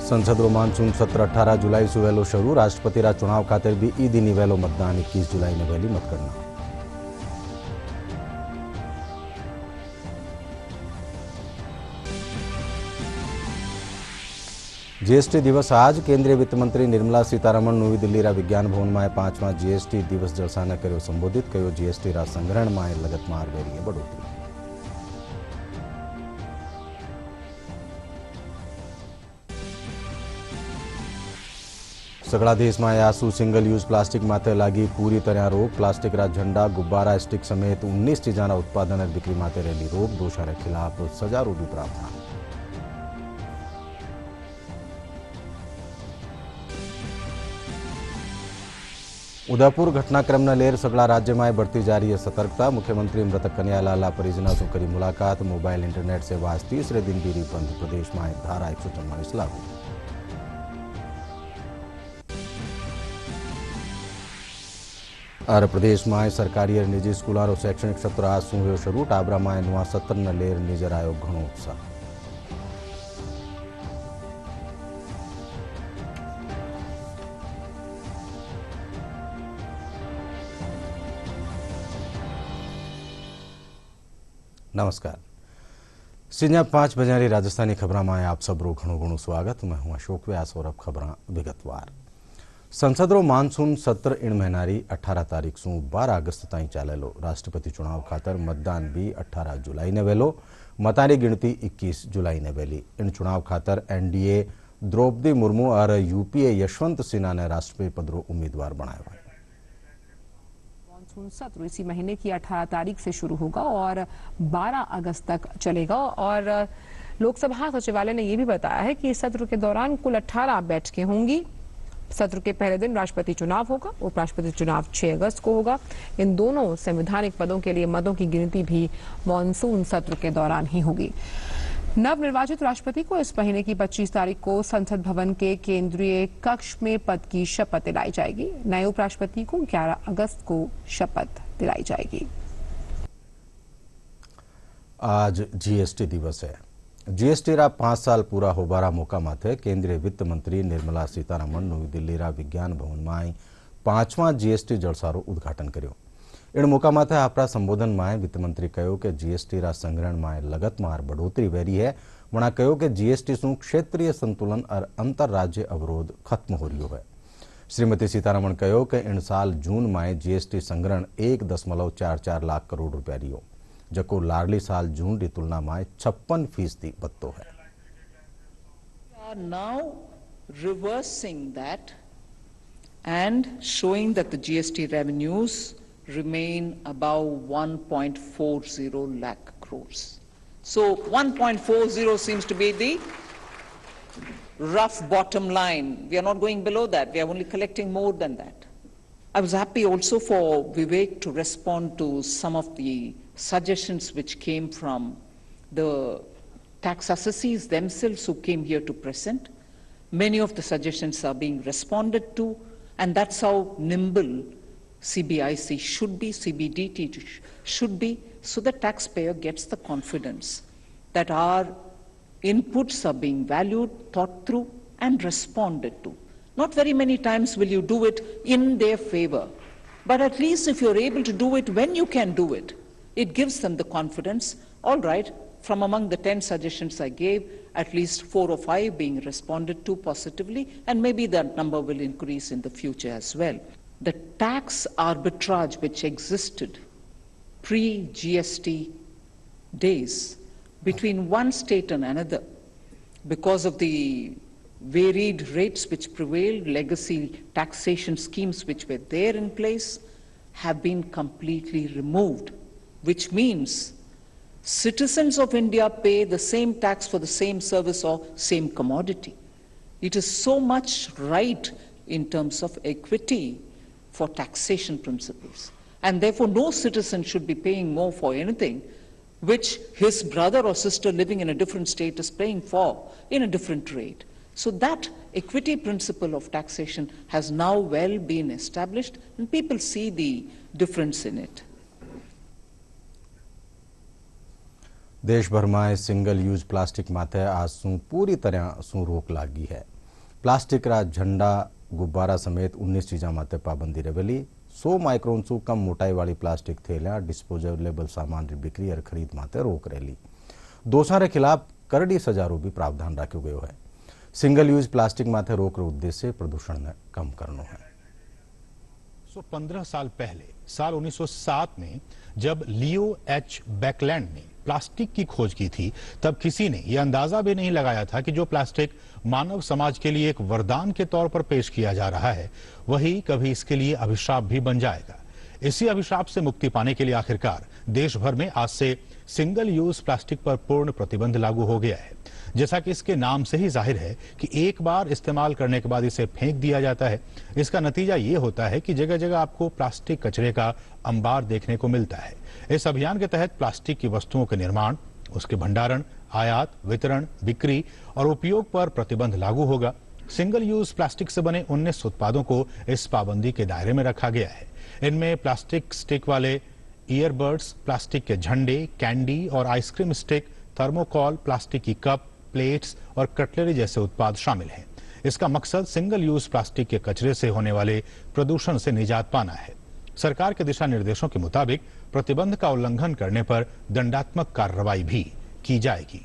संसदरो monsoon सत्र 18 जुलाई सुवेलो शुरू। राष्ट्रपति चुनाव खातिर भी ई दिन वेलो मतदान 21 जुलाई ने वहेली मतगणना। जीएसटी दिवस आज। केंद्रीय वित्त मंत्री निर्मला सीतारमण नवी दिल्ली विज्ञान भवन में 5वां जीएसटी दिवस जलसा ने कर्यो संबोधित। कहो जीएसटी संग्रहण में लगत मार वेरीए बढ़ोतरी। सगड़ा देश में आसू सिंगल यूज प्लास्टिक माथे लागी पूरी तरह रोक। प्लास्टिक झंडा गुब्बारा स्टिक समेत 19 चीजा उत्पादन और बिक्री माथे रही रोक। दोषार खिलाफ सजा भी प्रावधान। उदयपुर घटनाक्रम ने लेर सगड़ा राज्य में बढ़ती जा रही है सतर्कता। मुख्यमंत्री मृतक कन्यालाला परिजना से करी मुलाकात। मोबाइल इंटरनेट सेवा आज तीसरे दिन भी बंद। प्रदेश में धारा 144 लागू। और प्रदेश में सरकारी और निजी स्कूलों शैक्षणिक सत्र आज शू हो शुरू। टाबरा में नवा सत्र ने लेर नजर आयो घणो उत्साह। नमस्कार। सिंजा 5 बजे राजस्थानी खबर में आप सबरो घणो स्वागत। मैं हूं अशोक व्यास और अब खबर विगतवार। संसदरो मानसून सत्र इन महीनारी 18 तारीख सु 12 अगस्त ताई चालेलो। राष्ट्रपति चुनाव खातर मतदान भी 18 जुलाई ने वेलो। मतारी गिनती 21 जुलाई ने वेली। इन चुनाव खातर एनडीए द्रौपदी मुर्मू और यूपीए यशवंत सिन्हा ने राष्ट्रपति पदरो उम्मीदवार बनाया है। मानसून सत्र इसी महीने की 18 तारीख से शुरू होगा और 12 अगस्त तक चलेगा। और लोकसभा सचिवालय ने यह भी बताया है कि इस सत्र के दौरान कुल 18 बैठकें होंगी। सत्र के पहले दिन राष्ट्रपति चुनाव होगा। उपराष्ट्रपति चुनाव 6 अगस्त को होगा। इन दोनों संवैधानिक पदों के लिए मतों की गिनती भी मानसून सत्र के दौरान ही होगी। नवनिर्वाचित राष्ट्रपति को इस महीने की 25 तारीख को संसद भवन के केंद्रीय कक्ष में पद की शपथ दिलाई जाएगी। नए उपराष्ट्रपति को 11 अगस्त को शपथ दिलाई जाएगी। आज जीएसटी दिवस है। जीएसटी 5 साल पूरा होबारा मौका माथे केंद्रीय वित्त मंत्री निर्मला सीतारमण नवी दिल्ली विज्ञान भवन में 5वां जीएसटी जलसारो उद्घाटन कर्यो। इन मौका माथे आपरा संबोधन में वित्त मंत्री कहो कि जीएसटी संग्रहण में लगत मार बढ़ोतरी वेरी है। वणा कहो कि जीएसटी सु क्षेत्रीय संतुलन और अंतर राज्य अवरोध खत्म हो रही है। श्रीमती सीतारमण कहो कि इन साल जून में जीएसटी संग्रहण 1.44 लाख करोड़ रुपया रियो, जको लारली साल जून की तुलना में 56% बदतो है। Now reversing that and showing that the GST revenues remain above 1.40 lakh crores. So 1.40 seems to be the rough bottom line. We are not going below that. We are only collecting more than that. I was happy also for Vivek to respond to some of the suggestions which came from the tax assessees themselves who came here to present. Many of the suggestions are being responded to, and that's how nimble CBIC should be, CBDT should be, so the taxpayer gets the confidence that our inputs are being valued, thought through, and responded to. Not very many times will you do it in their favor, but at least if you're able to do it when you can do it, it gives them the confidence. All right, from among the 10 suggestions I gave, at least 4 or 5 being responded to positively, and maybe that number will increase in the future as well. The tax arbitrage which existed pre-GST days between one state and another, because of the varied rates which prevailed, legacy taxation schemes which were there in place, have been completely removed, which means citizens of India pay the same tax for the same service or same commodity. It is so much right in terms of equity for taxation principles. And therefore, no citizen should be paying more for anything which his brother or sister living in a different state is paying for in a different rate. So that equity principle of taxation has now well been established, and people see the difference in it. देश भर में single use plastic माथे आज शू पूरी तरह शू रोक लागी है। प्लास्टिक रा झंडा गुब्बारा समेत 19 चीजा माते पाबंदी रहेली। 100 माइक्रोन सु कम मोटाई वाली प्लास्टिक थैलियां डिस्पोजेबल सामान री बिक्री और खरीद माते रोक रहेली। दोषा रे खिलाफ करड़ी सजारो भी प्रावधान राख्यो गयो है। सिंगल यूज प्लास्टिक माथे रोक रो उद्देश्य प्रदूषण ने कम करनो है। 15 साल पहले साल 1907 में जब लियो एच बैकलैंड ने प्लास्टिक की खोज की थी, तब किसी ने यह अंदाजा भी नहीं लगाया था कि जो प्लास्टिक मानव समाज के लिए एक वरदान के तौर पर पेश किया जा रहा है, वही कभी इसके लिए अभिशाप भी बन जाएगा। इसी अभिशाप से मुक्ति पाने के लिए आखिरकार देश भर में आज से सिंगल यूज प्लास्टिक पर पूर्ण प्रतिबंध लागू हो गया है। जैसा कि इसके नाम से ही जाहिर है कि एक बार इस्तेमाल करने के बाद इसे फेंक दिया जाता है। इसका नतीजा ये होता है कि जगह जगह आपको प्लास्टिक कचरे का अंबार देखने को मिलता है। इस अभियान के तहत प्लास्टिक की वस्तुओं के निर्माण, उसके भंडारण, आयात, वितरण, बिक्री और उपयोग पर प्रतिबंध लागू होगा। सिंगल यूज प्लास्टिक से बने 19 उत्पादों को इस पाबंदी के दायरे में रखा गया है। इनमें प्लास्टिक स्टिक वाले ईयरबड्स, प्लास्टिक के झंडे, कैंडी और आइसक्रीम स्टिक, थर्मोकॉल, प्लास्टिक की कप, प्लेट्स और कटलरी जैसे उत्पाद शामिल हैं। इसका मकसद सिंगल यूज प्लास्टिक के कचरे से होने वाले प्रदूषण से निजात पाना है। सरकार के दिशा निर्देशों के मुताबिक प्रतिबंध का उल्लंघन करने पर दंडात्मक कार्रवाई भी की जाएगी।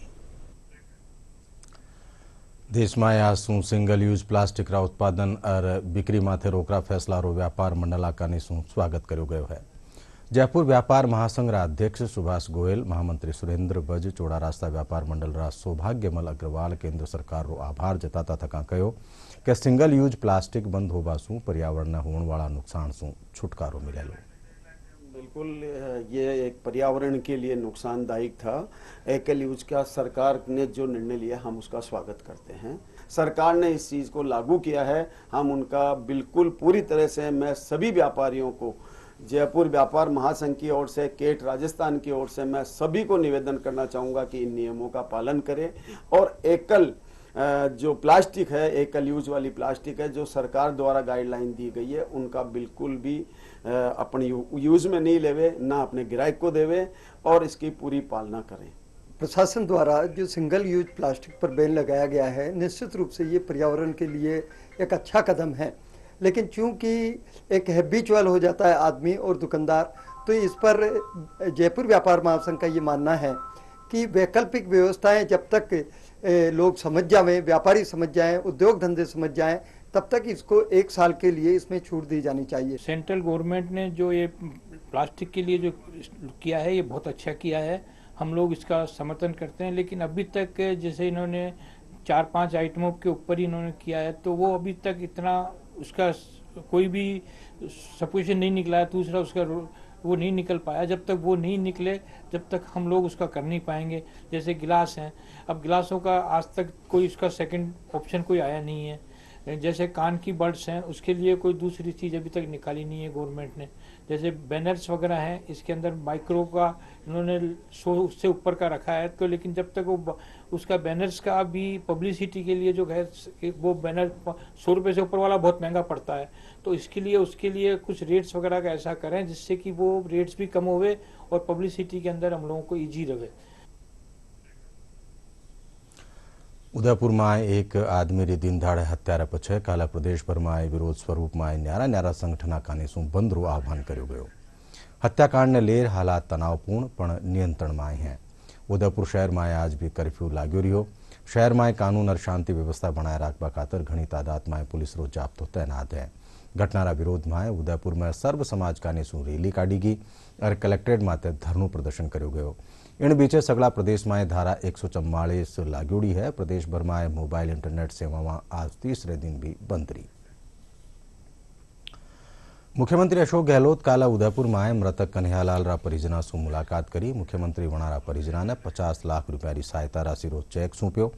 देश में आज शू सिंगल यूज प्लास्टिक रा उत्पादन और बिक्री माथे रोकरा फैसला रो व्यापार मंडलाकानी शू स्वागत कर्यो गयो है। जयपुर व्यापार महासंघ रा अध्यक्ष सुभाष गोयल, महामंत्री सुरेंद्र बज, चोड़ा रास्ता व्यापार मंडल रा सौभाग्यमल अग्रवाल केंद्र सरकार रो आभार जताता थका कहो कि सिंगल यूज प्लास्टिक बंद होवा शू पर्यावरण ने होने वाला नुकसान शू छुटकारो मिलेलो। बिल्कुल, ये एक पर्यावरण के लिए नुकसानदायक था। एकल यूज का सरकार ने जो निर्णय लिया, हम उसका स्वागत करते हैं। सरकार ने इस चीज़ को लागू किया है, हम उनका बिल्कुल पूरी तरह से, मैं सभी व्यापारियों को, जयपुर व्यापार महासंघ की ओर से, केट राजस्थान की ओर से, मैं सभी को निवेदन करना चाहूँगा कि इन नियमों का पालन करें और एकल जो प्लास्टिक है, एकल यूज वाली प्लास्टिक है, जो सरकार द्वारा गाइडलाइन दी गई है, उनका बिल्कुल भी अपने यूज में नहीं लेवे, ना अपने ग्राहक को देवे और इसकी पूरी पालना करें। प्रशासन द्वारा जो सिंगल यूज प्लास्टिक पर बैन लगाया गया है, निश्चित रूप से ये पर्यावरण के लिए एक अच्छा कदम है, लेकिन चूंकि एक हैबिचुअल हो जाता है आदमी और दुकानदार, तो इस पर जयपुर व्यापार महासंघ का ये मानना है कि वैकल्पिक व्यवस्थाएं जब तक लोग समझ जाएं, व्यापारी समझ जाएं, उद्योग धंधे समझ जाएं, तब तक इसको 1 साल के लिए इसमें छूट दी जानी चाहिए। सेंट्रल गवर्नमेंट ने जो ये प्लास्टिक के लिए जो किया है, ये बहुत अच्छा किया है, हम लोग इसका समर्थन करते हैं। लेकिन अभी तक जैसे इन्होंने 4-5 आइटमों के ऊपर ही इन्होंने किया है, तो वो अभी तक इतना उसका कोई भी सपोजिशन नहीं निकला है, दूसरा उसका वो नहीं निकल पाया। जब तक वो नहीं निकले, जब तक हम लोग उसका कर नहीं पाएंगे। जैसे गिलास हैं, अब गिलासों का आज तक कोई उसका सेकंड ऑप्शन कोई आया नहीं है। जैसे कान की बड्स हैं, उसके लिए कोई दूसरी चीज़ अभी तक निकाली नहीं है गवर्नमेंट ने। जैसे बैनर्स वगैरह हैं, इसके अंदर माइक्रो का इन्होंने 100 से ऊपर का रखा है, तो लेकिन जब तक वो उसका बैनर्स का भी पब्लिसिटी के लिए जो है, वो बैनर 100 रुपये से ऊपर वाला बहुत महंगा पड़ता है, तो इसके लिए उसके लिए कुछ रेट्स वगैरह का ऐसा करें जिससे कि वो रेट्स भी कम होवे और पब्लिसिटी के अंदर हम लोगों को ईजी रहे। उदयपुर में एक आदमी री दिन दाड़े हत्या पछे काला प्रदेश भर में विरोध स्वरूप में न्यारा न्यारा संगठना कानी शू बंद रो आह्वान कर्यो गयो। हत्याकांड ने लेर हालात तनावपूर्ण पण नियंत्रण में हैं। उदयपुर शहर में आज भी कर्फ्यू लाग्यो रह्यो। शहर में कानून और शांति व्यवस्था बनाए रखवा खातर घनी तादाद में पुलिस रो जाब्तो तैनात है। घटनारा विरोध में उदयपुर में सर्व समाज कानी शू रैली काढ़ी गई और कलेक्ट्रेट माते धरनो प्रदर्शन कर्यो गयो। इन बीचे सगला प्रदेश में धारा 144 लागोड़ी है। प्रदेश भर में मोबाइल इंटरनेट सेवा आज तीसरे दिन भी बंद रही। मुख्यमंत्री अशोक गहलोत काला उदयपुर में मृतक कन्हैयालाल रा परिजना सु मुलाकात करी। मुख्यमंत्री वणारा परिजना ने 50 लाख रुपया की सहायता राशि रो चेक सौंप्यो।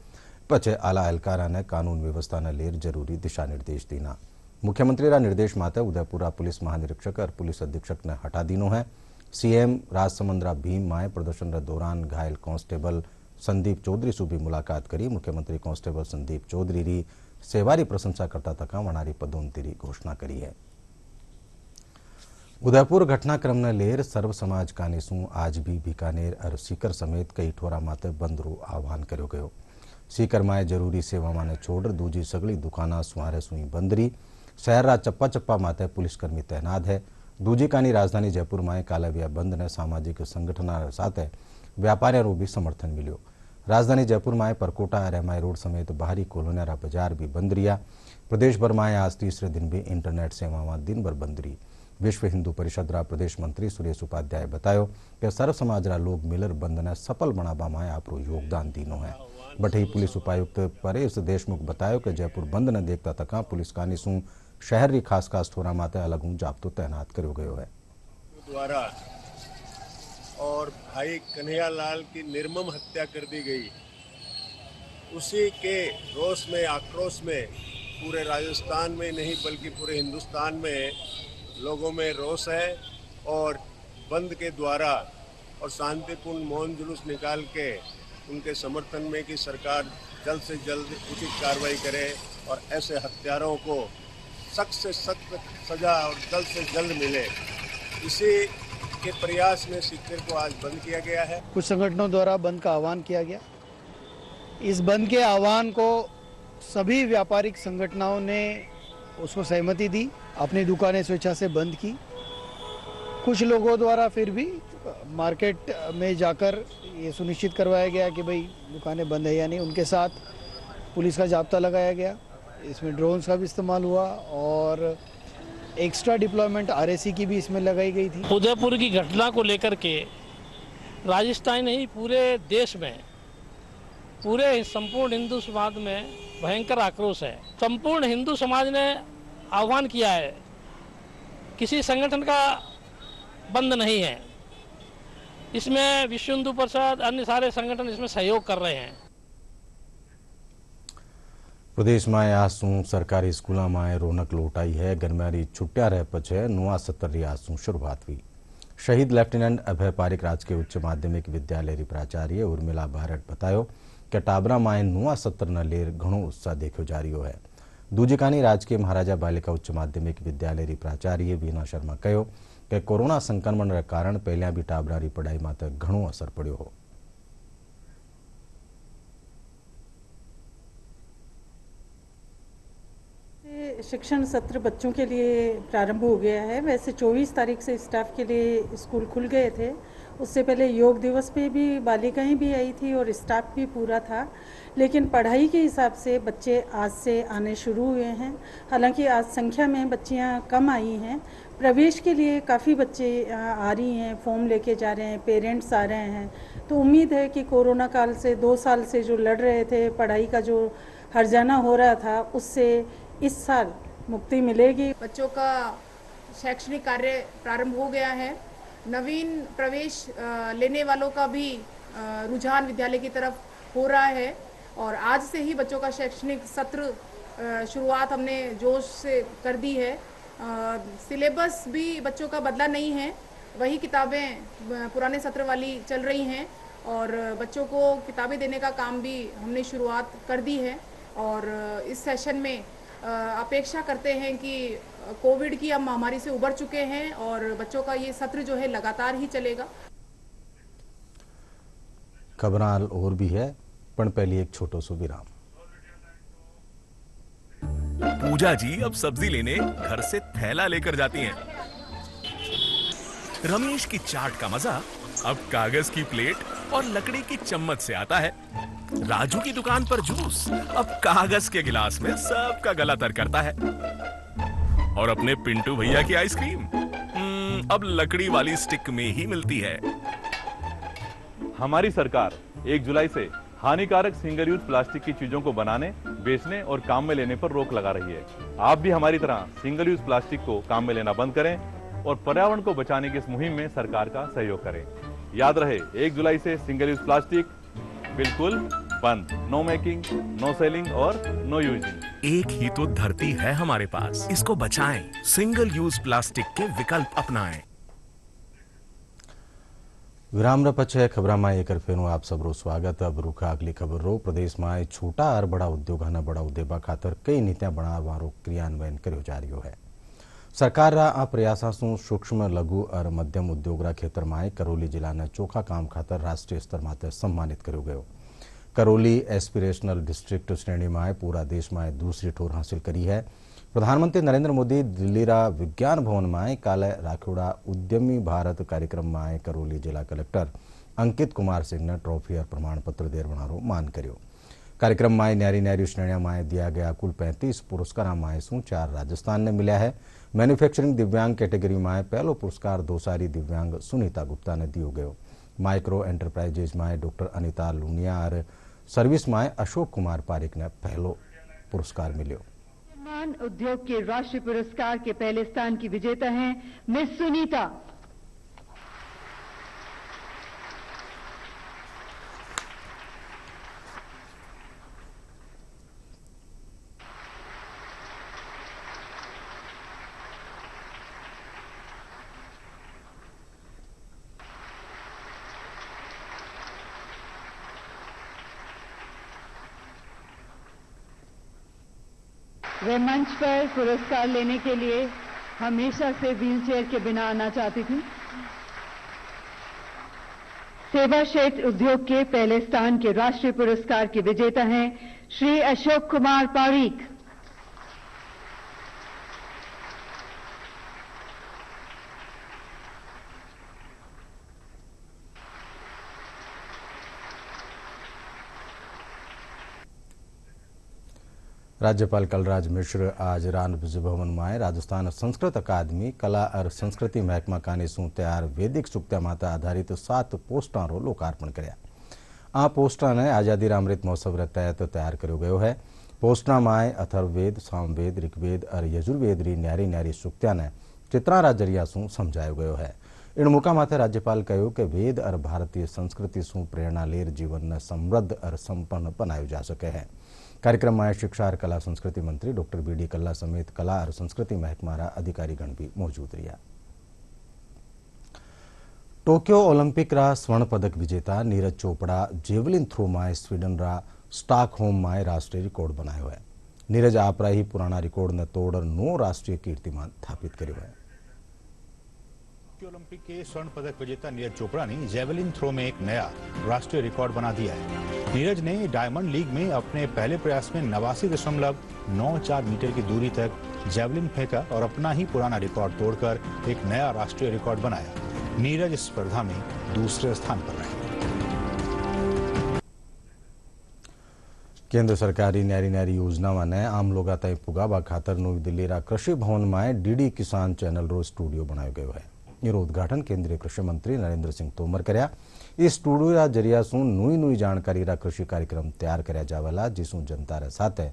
पछे आला एहलकारा ने कानून व्यवस्था ने लेर जरूरी दिशा निर्देश दीना। मुख्यमंत्री रा निर्देश माते उदयपुर पुलिस महानिरीक्षक और पुलिस अधीक्षक ने हटा दीनो है। सीएम राजसमंद्रा भीम माए प्रदर्शन के दौरान घायल कांस्टेबल संदीप चौधरी से भी मुलाकात करी। मुख्यमंत्री कांस्टेबल संदीप चौधरी री सेवारी प्रशंसा करता तका वणारी पदोन्नति री घोषणा करी है। उदयपुर घटनाक्रम ने लेर सर्व समाज कानी शू आज भी बीकानेर और सीकर समेत कई ठोरा माते बंद रो आह्वान कर्यो गयो। सीकर में जरूरी सेवा माने छोड़ दूजी सगली दुकाना सुहारे सुई बंदरी शहर चप्पा चप्पा माते पुलिसकर्मी तैनात है। दूजी कानी राजधानी जयपुर में कालव्या बंद ने सामाजिक संगठन साथ व्यापारियों भी समर्थन मिलो। राजधानी जयपुर में परकोटा और एमआई रोड समेत बाहरी कॉलोनिया बाजार भी बंद रहा। प्रदेश भर में आज तीसरे दिन भी इंटरनेट सेवा दिन भर बंद रही। विश्व हिंदू परिषद रा प्रदेश मंत्री सुरेश उपाध्याय बतायो कि सर्व समाज रा लोग मिलर बंद ने सफल बनावा में आपरो योगदान दीनो है। बठई पुलिस उपायुक्त परेश देशमुख बतायो कि जयपुर बंद ने देखता तका पुलिस कानी सु शहर री खास खास ठोरा माते अलग जाब्तो तैनात करो गयो है। द्वारा और भाई कन्हैयालाल की निर्मम हत्या कर दी गई, उसी के रोष में आक्रोश में पूरे राजस्थान में नहीं बल्कि पूरे हिंदुस्तान में लोगों में रोष है और बंद के द्वारा और शांतिपूर्ण मौन जुलूस निकाल के उनके समर्थन में कि सरकार जल्द से जल्द उचित कार्रवाई करे और ऐसे हत्यारों को सख्त से सख्त सजा और जल्द से जल्द मिले, इसी के प्रयास में सीकर को आज बंद किया गया है। कुछ संगठनों द्वारा बंद का आह्वान किया गया। इस बंद के आह्वान को सभी व्यापारिक संगठनों ने उसको सहमति दी, अपनी दुकानें स्वेच्छा से बंद की। कुछ लोगों द्वारा फिर भी मार्केट में जाकर ये सुनिश्चित करवाया गया कि भाई दुकानें बंद है या नहीं। उनके साथ पुलिस का जाब्ता लगाया गया, इसमें ड्रोन्स का भी इस्तेमाल हुआ और एक्स्ट्रा डिप्लॉयमेंट आरएसी की भी इसमें लगाई गई थी। उदयपुर की घटना को लेकर के राजस्थान नहीं पूरे देश में, पूरे संपूर्ण हिंदू समाज में भयंकर आक्रोश है। संपूर्ण हिंदू समाज ने आह्वान किया है, किसी संगठन का बंद नहीं है, इसमें विश्व हिंदू परिषद अन्य सारे संगठन इसमें सहयोग कर रहे हैं। प्रदेश में आज सू सरकारी स्कूलों में रौनक लौट आई है। गर्मियारी छुट्टियां रह पछे नवा सत्र री आज सू शुरुआत हुई। शहीद लेफ्टिनेंट अभय पारिक राजकीय उच्च माध्यमिक विद्यालय री प्राचार्य उर्मिला बारट बतायो कि टाबरा में नवा सत्र न लेर घणो उत्साह देखो जा रही है। दूजी कानी राजकीय महाराजा बालिका उच्च माध्यमिक विद्यालय री प्राचार्य वीना शर्मा कहो कि कोरोना संक्रमण रे कारण पहल्या भी टाबरा री पढ़ाई माते घणो असर पड़ो हो। शिक्षण सत्र बच्चों के लिए प्रारंभ हो गया है। वैसे 24 तारीख से स्टाफ के लिए स्कूल खुल गए थे। उससे पहले योग दिवस पे भी बालिकाएं भी आई थी और स्टाफ भी पूरा था, लेकिन पढ़ाई के हिसाब से बच्चे आज से आने शुरू हुए हैं। हालांकि आज संख्या में बच्चियां कम आई हैं। प्रवेश के लिए काफ़ी बच्चे आ रही हैं, फॉर्म लेके जा रहे हैं, पेरेंट्स आ रहे हैं। तो उम्मीद है कि कोरोना काल से 2 साल से जो लड़ रहे थे, पढ़ाई का जो हर्जाना हो रहा था, उससे इस साल मुक्ति मिलेगी। बच्चों का शैक्षणिक कार्य प्रारंभ हो गया है। नवीन प्रवेश लेने वालों का भी रुझान विद्यालय की तरफ हो रहा है और आज से ही बच्चों का शैक्षणिक सत्र शुरुआत हमने जोश से कर दी है। सिलेबस भी बच्चों का बदला नहीं है, वही किताबें पुराने सत्र वाली चल रही हैं और बच्चों को किताबें देने का काम भी हमने शुरुआत कर दी है। और इस सेशन में अपेक्षा करते हैं कि कोविड की अब महामारी से उबर चुके हैं और बच्चों का ये सत्र जो है लगातार ही चलेगा। खबरां और भी है, पर पहले एक छोटो सो विराम। पूजा जी अब सब्जी लेने घर से थैला लेकर जाती हैं। रमेश की चाट का मजा अब कागज की प्लेट और लकड़ी की चम्मच से आता है। राजू की दुकान पर जूस अब कागज के गिलास में सबका गला तर करता है। और अपने पिंटू भैया की आइसक्रीम अब लकड़ी वाली स्टिक में ही मिलती है। हमारी सरकार 1 जुलाई से हानिकारक सिंगल यूज प्लास्टिक की चीजों को बनाने, बेचने और काम में लेने पर रोक लगा रही है। आप भी हमारी तरह सिंगल यूज प्लास्टिक को काम में लेना बंद करें और पर्यावरण को बचाने की इस मुहिम में सरकार का सहयोग करें। याद रहे, 1 जुलाई से सिंगल यूज प्लास्टिक बिल्कुल बंद। नो मेकिंग, नो सेलिंग और नो यूजिंग। एक ही तो धरती है हमारे पास, इसको बचाएं। सिंगल यूज प्लास्टिक के विकल्प अपनाएं। विराम पछे खबर में एक फेरू आप सबरो स्वागत। अब रुखा अगली खबर रो। प्रदेश में छोटा और बड़ा उद्योगों बढ़ावा देवा खातर कई नीतियां बनाववारो क्रियान्वयन कर्यो जा रह्यो है। सरकार रा आ प्रयासों से सूक्ष्म लघु और मध्यम उद्योग रा क्षेत्र में करौली जिला ने चोखा काम खातर राष्ट्रीय स्तर माते सम्मानित कर्यो गयो। करौली एस्पिरेशनल डिस्ट्रिक्ट श्रेणी में पूरा देश में दूसरी ठोर हासिल करी है। प्रधानमंत्री नरेंद्र मोदी दिल्लीरा विज्ञान भवन में काले राखोड़ा उद्यमी भारत कार्यक्रम में करौली जिला कलेक्टर अंकित कुमार सिंह ने ट्रॉफी और प्रमाण पत्र देवनारो मान कर्यो। कार्यक्रम में न्यारी न्यारी श्रेणियों में दिया गया कुल 35 पुरस्कार में 4 राजस्थान ने मिला है। मैन्युफैक्चरिंग दिव्यांग कैटेगरी में पहलो पुरस्कार दोसारी दिव्यांग सुनीता गुप्ता ने दियो गयो। माइक्रो एंटरप्राइजेज में डॉक्टर अनिता लूनिया और सर्विस में अशोक कुमार पारिक ने पहलो पुरस्कार मिलो। उद्योग के राष्ट्रीय पुरस्कार के पहले स्थान की विजेता हैं मिस सुनीता। वे मंच पर पुरस्कार लेने के लिए हमेशा से व्हीलचेयर के बिना आना चाहती थी। सेवा क्षेत्र उद्योग के पहले स्थान के राष्ट्रीय पुरस्कार के विजेता हैं श्री अशोक कुमार पारीक। राज्यपाल कलराज मिश्र आज राज भवन में राजस्थान संस्कृत अकादमी कला और संस्कृति महकमा काने सू तैयार वैदिक सूक्त्या माता आधारित 7 पोस्टरों लोकार्पण कर्या। आ पोस्टर ने आजादी अमृत महोत्सव तहत तैयार कर्यो गयो है। पोस्टर में अथर्ववेद, सामवेद, ऋग्वेद और यजुर्वेद री न्यारी न्यारी सूक्त्या ने चित्रारा जरिया सू समझायो गयो है। इन मौका माथे राज्यपाल कहो कि वेद और भारतीय संस्कृति सू प्रेरणा लेर जीवन ने समृद्ध और संपन्न बनायो जा सके है। कार्यक्रम में शिक्षा और कला संस्कृति मंत्री डॉक्टर बी.डी. कल्ला समेत कला और संस्कृति महकमारा अधिकारीगण भी मौजूद रहा। टोक्यो ओलंपिक रा स्वर्ण पदक विजेता नीरज चोपड़ा जेवलिन थ्रो में स्वीडन रा स्टॉकहोम में राष्ट्रीय रिकॉर्ड बनायो है। नीरज आपरा ही पुराना रिकॉर्ड ने तोड़ 9 राष्ट्रीय कीर्तिमान स्थापित कर्यो है। ओलंपिक के स्वर्ण पदक विजेता नीरज चोपड़ा ने जेवलिन थ्रो में एक नया राष्ट्रीय रिकॉर्ड बना दिया है। नीरज ने डायमंड लीग में अपने पहले प्रयास में 89.94 मीटर की दूरी तक जेवलिन फेंका और अपना ही पुराना रिकॉर्ड तोड़कर एक नया राष्ट्रीय रिकॉर्ड बनाया। नीरज इस स्पर्धा में दूसरे स्थान पर रहे। केंद्र सरकारी न्यारी न्यारी योजना ने आम लोग ताई पुगावा खातर नवी दिल्ली रा कृषि भवन में डीडी किसान चैनल रो स्टूडियो बनायो गयो है। ये उद्घाटन केंद्रीय कृषि मंत्री नरेंद्र सिंह तोमर कर्या। इस स्टूडियो रा जरिया सू नुई जानकारी रा कृषि कार्यक्रम तैयार कर्या जावेला, जिसू जनता रे साथे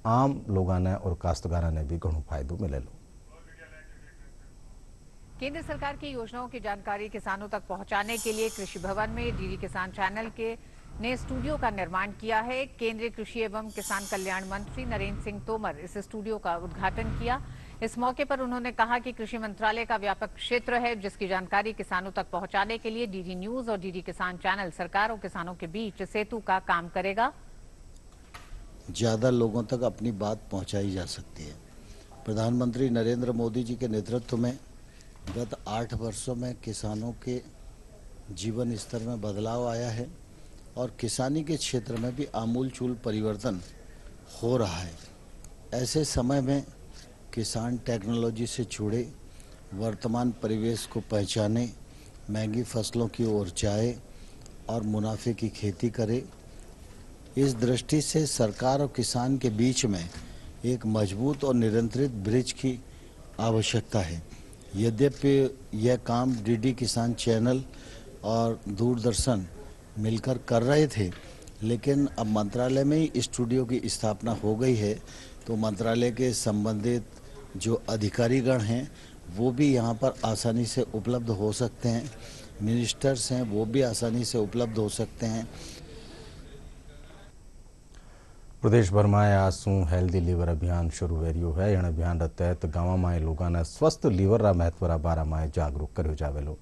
आम लोगां ने और काश्तकारां ने भी घणो फायदो मिलेलो। केंद्र सरकार की योजनाओं की जानकारी किसानों तक पहुंचाने के लिए कृषि भवन में डीडी किसान चैनल के ने स्टूडियो का निर्माण किया है। केंद्रीय कृषि एवं किसान कल्याण मंत्री नरेंद्र सिंह तोमर इस स्टूडियो का उद्घाटन किया। इस मौके पर उन्होंने कहा कि कृषि मंत्रालय का व्यापक क्षेत्र है, जिसकी जानकारी किसानों तक पहुंचाने के लिए डीडी न्यूज और डीडी किसान चैनल सरकार और किसानों के बीच सेतु का काम करेगा। ज्यादा लोगों तक अपनी बात पहुंचाई जा सकती है। प्रधानमंत्री नरेंद्र मोदी जी के नेतृत्व में गत 8 वर्षों में किसानों के जीवन स्तर में बदलाव आया है और किसानी के क्षेत्र में भी आमूलचूल परिवर्तन हो रहा है। ऐसे समय में किसान टेक्नोलॉजी से जुड़े, वर्तमान परिवेश को पहचाने, महंगी फसलों की ओर जाए और मुनाफे की खेती करे। इस दृष्टि से सरकार और किसान के बीच में एक मजबूत और निरंतरित ब्रिज की आवश्यकता है। यद्यपि यह काम डीडी किसान चैनल और दूरदर्शन मिलकर कर रहे थे, लेकिन अब मंत्रालय में ही स्टूडियो की स्थापना हो गई है, तो मंत्रालय के संबंधित जो अधिकारीगण हैं वो भी यहाँ पर आसानी से उपलब्ध हो सकते हैं। मिनिस्टर्स हैं वो भी आसानी से उपलब्ध हो सकते हैं। प्रदेश भर में आज सू हेल्दी लीवर अभियान शुरू हो रही है। इन अभियान के तहत गांव में लोगों ने स्वस्थ लीवर रा महत्व रा बारे में जागरूक कर्यो जावेलो।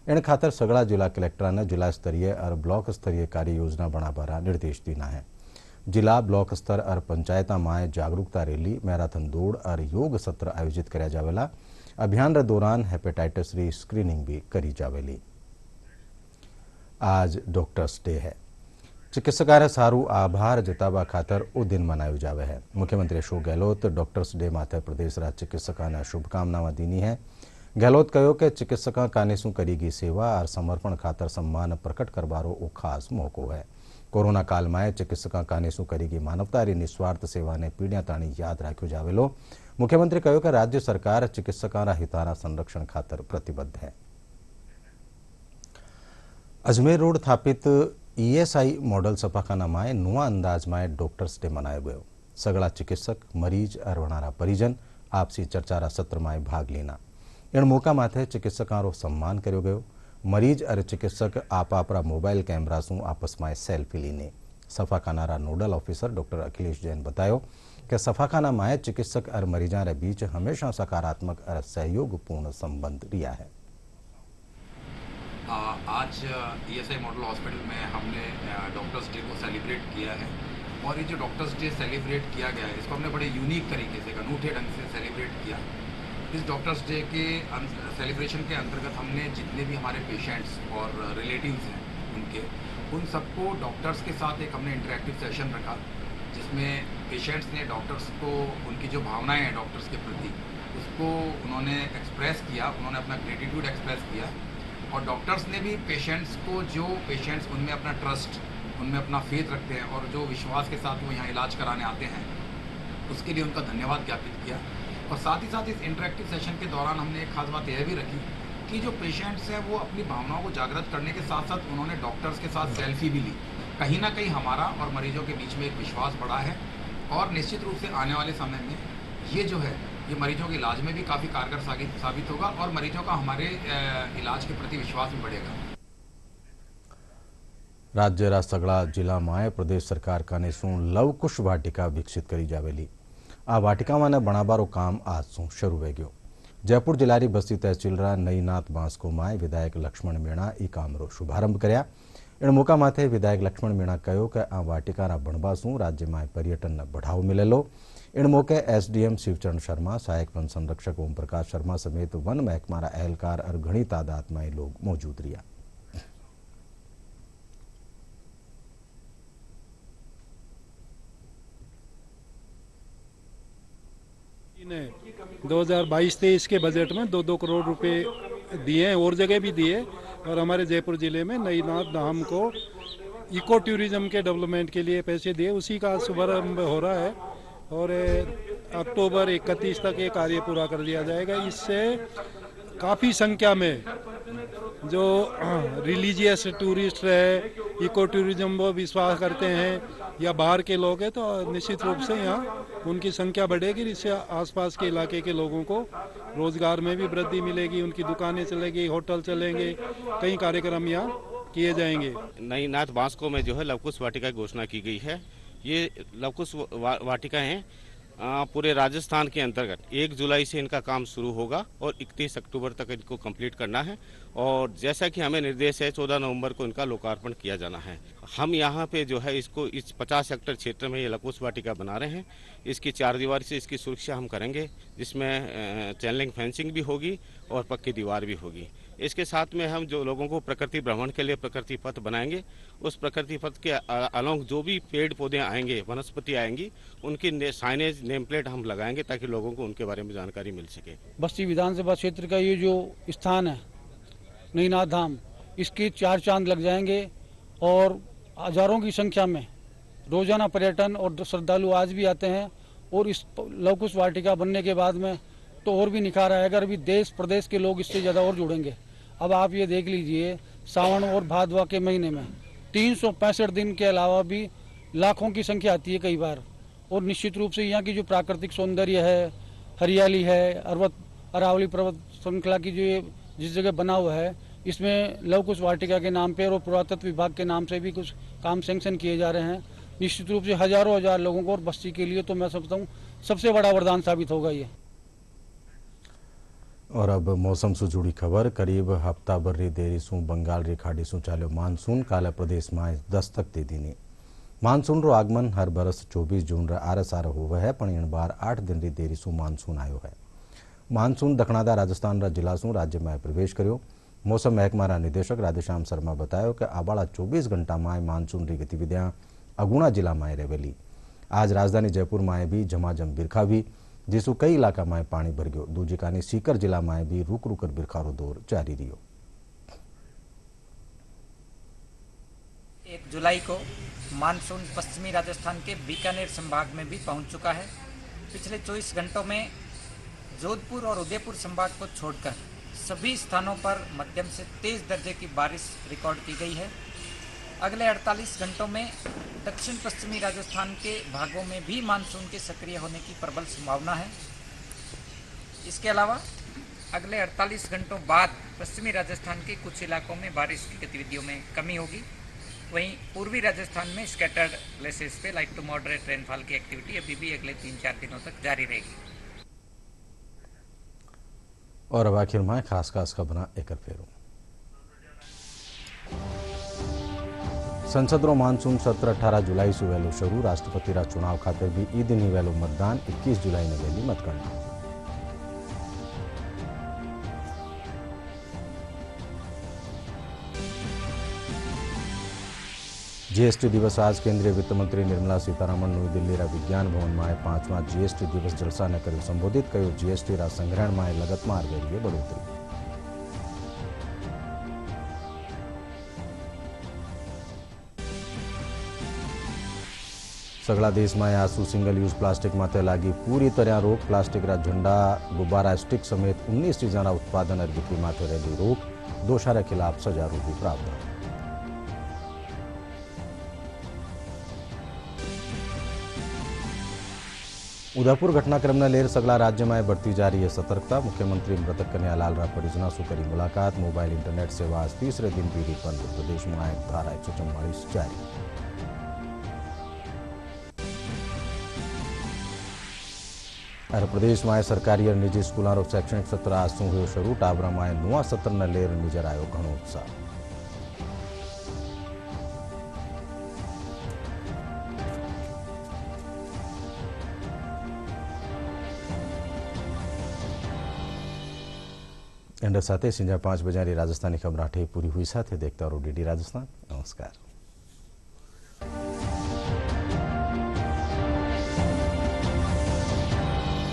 इन खातर सगड़ा जिला कलेक्टर ने जिला स्तरीय और ब्लॉक स्तरीय कार्य योजना बनावा निर्देश दिया है। जिला ब्लॉक स्तर और पंचायत में जागरूकता रैली, मैराथन दौड़ और योग सत्र आयोजित किया जावेला। अभियान के दौरान हेपेटाइटिस री स्क्रीनिंग भी करी जावेली। आज डॉक्टर्स डे है। चिकित्सकारे सारू आभार जतावा खातर ओ दिन मनायो जावे है। मुख्यमंत्री अशोक गहलोत डॉक्टर्स डे माथे प्रदेश राज चिकित्सकाने शुभकामनावां दीनी है। गहलोत कहो कि चिकित्सका कानेसू करीगी सेवा और समर्पण खातर सम्मान प्रकट करवारो ओ खास मौको है। कोरोना काल में चिकित्सका कानेसू करीगी मानवतारी निस्वार्थ सेवा ने पीढ़ियां ताणी याद राख्यो जावेलो। मुख्यमंत्री कहो कि राज्य सरकार चिकित्सकाना हिताना संरक्षण खातर प्रतिबद्ध है। अजमेर रोड स्थापित ईएसआई मॉडल सफाखाना में नवा अंदाज में डॉक्टर्स डे मनायो गयो। सगला चिकित्सक, मरीज और वणारा परिजन आपसी चर्चारा सत्र में भाग लेना। इन मौका माथे चिकित्सकारो सम्मान कर्यो गयो। मरीज और चिकित्सक आपरा मोबाइल कैमरा सु आपस में सेल्फी लीने। सफाखाना nodal officer doctor Akhilesh Jain बतायो कि सफाखाना में चिकित्सक और मरीजा रे बीच हमेशा सकारात्मक और सहयोगपूर्ण संबंध रिया है। आज ईएसआई मॉडल हॉस्पिटल में हमने डॉक्टर्स डे को सेलिब्रेट किया है और ये जो डॉक्टर्स डे सेलिब्रेट किया गया है इसको हमने बड़े यूनिक तरीके से, अनूठे ढंग से सेलिब्रेट किया। इस डॉक्टर्स डे के सेलिब्रेशन के अंतर्गत हमने जितने भी हमारे पेशेंट्स और रिलेटिव्स हैं उन सबको डॉक्टर्स के साथ एक हमने इंटरेक्टिव सेशन रखा, जिसमें पेशेंट्स ने डॉक्टर्स को उनकी जो भावनाएं हैं डॉक्टर्स के प्रति उसको उन्होंने एक्सप्रेस किया, उन्होंने अपना ग्रेटिट्यूड एक्सप्रेस किया और डॉक्टर्स ने भी पेशेंट्स को, जो पेशेंट्स उनमें अपना ट्रस्ट, उनमें अपना फेथ रखते हैं और जो विश्वास के साथ वो यहाँ इलाज कराने आते हैं उसके लिए उनका धन्यवाद ज्ञापित किया। और साथ ही साथ इस इंटरेक्टिव सेशन के दौरान हमने एक खास बात यह भी रखी कि जो पेशेंट्स हैं वो अपनी भावनाओं को जागृत करने के साथ साथ उन्होंने डॉक्टर्स के साथ सेल्फी भी ली। कहीं ना कहीं हमारा और मरीजों के बीच में एक विश्वास बढ़ा है और निश्चित रूप से आने वाले समय में ये जो है ये मरीजों के इलाज में भी काफ़ी कारगर साबित होगा और मरीजों का हमारे इलाज के प्रति विश्वास भी बढ़ेगा। राज्य सगड़ा जिला में प्रदेश सरकार कानेसू लवकुश वाटिका विकसित करी जावेली। आ वाटिका ने बनाबारो काम आज सू शुरू हो गयो। जयपुर जिलारी बस्ती तहसील नईनाथ बांसको में विधायक लक्ष्मण मीणा ई काम रो शुभारंभ कर्या। इन मौका माथे विधायक लक्ष्मण मीणा कहो कि आ वाटिका बनवा सू राज्य में पर्यटन ने बढ़ावो मिलेलो। इन मौके एसडीएम शिवचरण शर्मा, सहायक वन संरक्षक ओम प्रकाश शर्मा समेत वन महकमारा एहलकार और घनी तादाद में लोग मौजूद रहा। ने 2022-23 के बजट में 2-2 करोड़ रुपए दिए हैं और जगह भी दिए और हमारे जयपुर जिले में नईनाथ धाम को इको टूरिज्म के डेवलपमेंट के लिए पैसे दिए, उसी का शुभारंभ हो रहा है और अक्टूबर 31 तक ये कार्य पूरा कर दिया जाएगा। इससे काफ़ी संख्या में जो रिलीजियस टूरिस्ट है, इको टूरिज्म वो विश्वास करते हैं या बाहर के लोग हैं तो निश्चित रूप से यहाँ उनकी संख्या बढ़ेगी। इससे आसपास के इलाके के लोगों को रोजगार में भी वृद्धि मिलेगी, उनकी दुकानें चलेगी, होटल चलेंगे, कई कार्यक्रम यहाँ किए जाएंगे। नईनाथ बांसको में जो है लवकुश वाटिका की घोषणा की गई है। ये लवकुश वाटिका हैं पूरे राजस्थान के अंतर्गत 1 जुलाई से इनका काम शुरू होगा और 31 अक्टूबर तक इनको कंप्लीट करना है और जैसा कि हमें निर्देश है 14 नवंबर को इनका लोकार्पण किया जाना है। हम यहाँ पे जो है इसको इस 50 हेक्टेयर क्षेत्र में ये लवकुश वाटिका बना रहे हैं। इसकी 4 दीवारी से इसकी सुरक्षा हम करेंगे, जिसमें चैनलिंग फेंसिंग भी होगी और पक्की दीवार भी होगी। इसके साथ में हम जो लोगों को प्रकृति भ्रमण के लिए प्रकृति पथ बनाएंगे, उस प्रकृति पथ के अलोंग जो भी पेड़ पौधे आएंगे, वनस्पति आएंगी, उनकी साइनेज नेम प्लेट हम लगाएंगे ताकि लोगों को उनके बारे में जानकारी मिल सके। बस्ती विधानसभा क्षेत्र का ये जो स्थान है नईनाथ धाम, इसके 4 चांद लग जाएंगे और हजारों की संख्या में रोजाना पर्यटन और श्रद्धालु आज भी आते हैं और इस लवकुश वाटिका बनने के बाद में तो और भी निखार आएगा। अभी देश प्रदेश के लोग इससे ज़्यादा और जुड़ेंगे। अब आप ये देख लीजिए, सावन और भादवा के महीने में 365 दिन के अलावा भी लाखों की संख्या आती है कई बार और निश्चित रूप से यहाँ की जो प्राकृतिक सौंदर्य है, हरियाली है, अरावली पर्वत श्रृंखला की जो जिस जगह बना हुआ है, इसमें लवकुश वाटिका के नाम पे और पुरातत्व विभाग के नाम से भी कुछ काम सैंक्शन किए जा रहे हैं। निश्चित रूप से हजारों हजार लोगों को और बस्ती के लिए तो मैं समझता हूँ सबसे बड़ा वरदान साबित होगा ये। और अब मौसम से जुड़ी खबर। करीब हफ्ता भर री देरी सु बंगाल री खाड़ी सु चालो मानसून काले प्रदेश में दस्तक दे दीनी। मानसून रो आगमन हर बरस 24 जून रे आरे सारे हुए है, पण इन बार 8 दिन री देरी सु मानसून आयो है। मानसून दक्षिणादा राजस्थान रा जिला सु राज्य में प्रवेश कर्यो। मौसम महकमाना निदेशक राधेश्याम शर्मा बताया कि आबाड़ा 24 घंटा में मानसून री गतिविधियां अगुणा जिला में रहेली। आज राजधानी जयपुर में भी झमाझम बिरखा भी, जिसु कई इलाका में पानी भर गयो। दूजिकानी सीकर जिला में भी रुक रुक कर बिरखारो दौर जारी रह्यो। 1 जुलाई को मानसून पश्चिमी राजस्थान के बीकानेर संभाग में भी पहुंच चुका है। पिछले 24 घंटों में जोधपुर और उदयपुर संभाग को छोड़कर सभी स्थानों पर मध्यम से तेज दर्जे की बारिश रिकॉर्ड की गई है। अगले 48 घंटों में दक्षिण पश्चिमी राजस्थान के भागों में भी मानसून के सक्रिय होने की प्रबल संभावना है। इसके अलावा अगले 48 घंटों बाद पश्चिमी राजस्थान के कुछ इलाकों में बारिश की गतिविधियों में कमी होगी। वहीं पूर्वी राजस्थान में स्कैटर्ड प्लेसेस पे लाइट टू मॉडरेट रेनफॉल की एक्टिविटी अभी भी अगले 3-4 दिनों तक जारी रहेगी। और अब आखिर में खास खबर एक फेरू। संसद रो मानसून सत्र 18 जुलाई से वेलो शुरू। राष्ट्रपति रा चुनाव खाते भी ई दिन ही वेलो मतदान। 21 जुलाई ने वेली मतगणना। जीएसटी दिवस आज केंद्रीय वित्त मंत्री निर्मला सीतारमण नई दिल्ली रा विज्ञान भवन में 5वां जीएसटी दिवस जलसा ने कर्યું संबोधित। कह्યું जीएसटी रा संग्रहण में लगतमार वेरीए बढ़ोतरी। सगला देश में आसू सिंगल यूज प्लास्टिक माथे लागी पूरी तरह रोक। प्लास्टिक रा झंडा, गुब्बारा, स्टिक समेत 19 चीजा उत्पादन और बिक्री माथे रहेली रोक। दोषारे खिलाफ सजा रूपी प्रावधान। उदयपुर घटनाक्रम ने लेर सगला राज्य में बढ़ती जा रही है सतर्कता। मुख्यमंत्री मृतक कन्हैयालाल रा परिजनों से करी मुलाकात। मोबाइल इंटरनेट सेवा आज तीसरे दिन भी बंद। प्रदेश में धारा 144 जारी। और प्रदेश में सरकारी और निजी स्कूलों शैक्षणिक सत्र आज शू हुयो शुरू। टाबरा में नवा सत्र ने लेर नजर आयो घणो उत्साह। एंड साथ ही 5 बजे राजस्थानी खबर 8 पूरी हुई। साथ देखता रहो डीडी राजस्थान। नमस्कार।